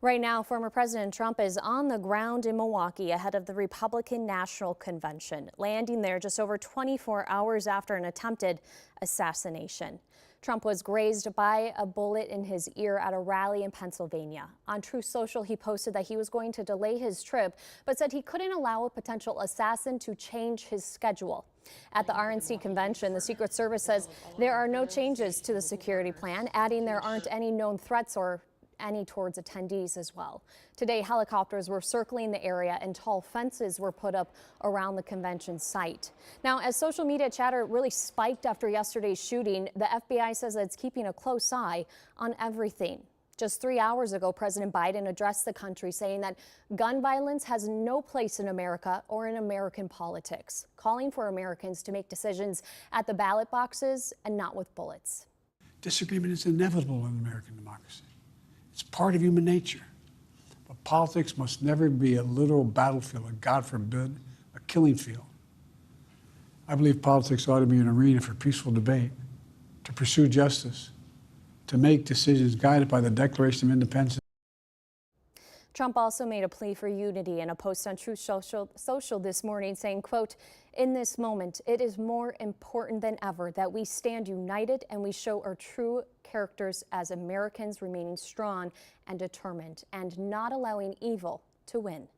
Right now, former President Trump is on the ground in Milwaukee ahead of the Republican National Convention, landing there just over 24 hours after an attempted assassination. Trump was grazed by a bullet in his ear at a rally in Pennsylvania. On Truth Social, he posted that he was going to delay his trip, but said he couldn't allow a potential assassin to change his schedule. At the RNC convention, the Secret Service says there are no changes to the security plan, adding there aren't any known threats or any towards attendees as well. Today, helicopters were circling the area and tall fences were put up around the convention site. Now, as social media chatter really spiked after yesterday's shooting, the FBI says that it's keeping a close eye on everything. Just 3 hours ago, President Biden addressed the country saying that gun violence has no place in America or in American politics, calling for Americans to make decisions at the ballot boxes and not with bullets. Disagreement is inevitable in American democracy. It's part of human nature. But politics must never be a literal battlefield, or God forbid, a killing field. I believe politics ought to be an arena for peaceful debate, to pursue justice, to make decisions guided by the Declaration of Independence. Trump also made a plea for unity in a post on Truth Social this morning, saying, quote, "In this moment, it is more important than ever that we stand united and we show our true characters as Americans, remaining strong and determined and not allowing evil to win."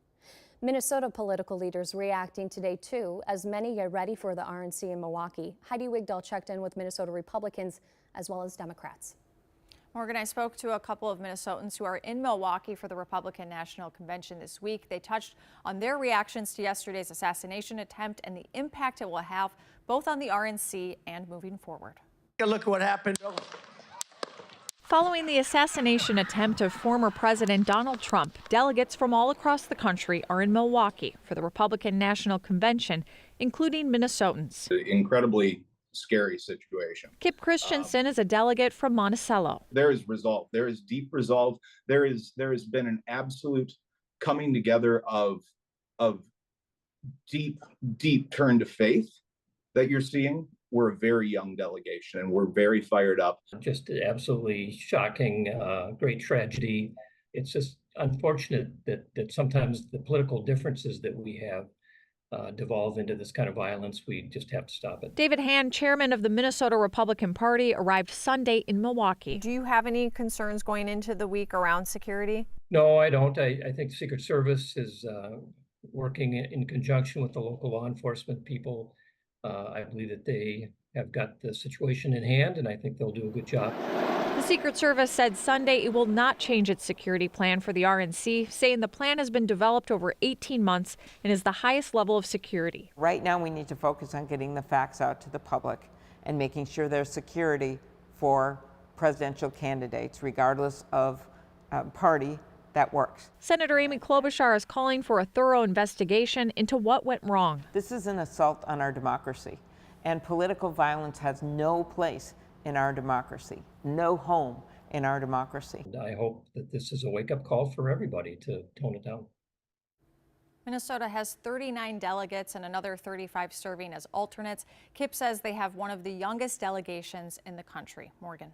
Minnesota political leaders reacting today, too, as many get ready for the RNC in Milwaukee. Heidi Wigdahl checked in with Minnesota Republicans as well as Democrats. Morgan, I spoke to a couple of Minnesotans who are in Milwaukee for the Republican National Convention this week. They touched on their reactions to yesterday's assassination attempt and the impact it will have both on the RNC and moving forward. Look at what happened. Following the assassination attempt of former President Donald Trump, delegates from all across the country are in Milwaukee for the Republican National Convention, including Minnesotans. Incredibly scary situation. Kip Christensen is a delegate from Monticello. There is resolve. There is deep resolve. There has been an absolute coming together of deep turn to faith that you're seeing. We're a very young delegation and we're very fired up. Just absolutely shocking, great tragedy. It's just unfortunate that sometimes the political differences that we have devolve into this kind of violence. We just have to stop it. David Hand, chairman of the Minnesota Republican Party, arrived Sunday in Milwaukee. Do you have any concerns going into the week around security? No, I don't. I think the Secret Service is working in conjunction with the local law enforcement people. I believe that they have got the situation in hand, and I think they'll do a good job. The Secret Service said Sunday it will not change its security plan for the RNC, saying the plan has been developed over 18 months and is the highest level of security. Right now, we need to focus on getting the facts out to the public and making sure there's security for presidential candidates, regardless of party. That works. Senator Amy Klobuchar is calling for a thorough investigation into what went wrong. This is an assault on our democracy, and political violence has no place in our democracy, no home in our democracy. And I hope that this is a wake-up call for everybody to tone it down. Minnesota has 39 delegates and another 35 serving as alternates. Kip says they have one of the youngest delegations in the country. Morgan.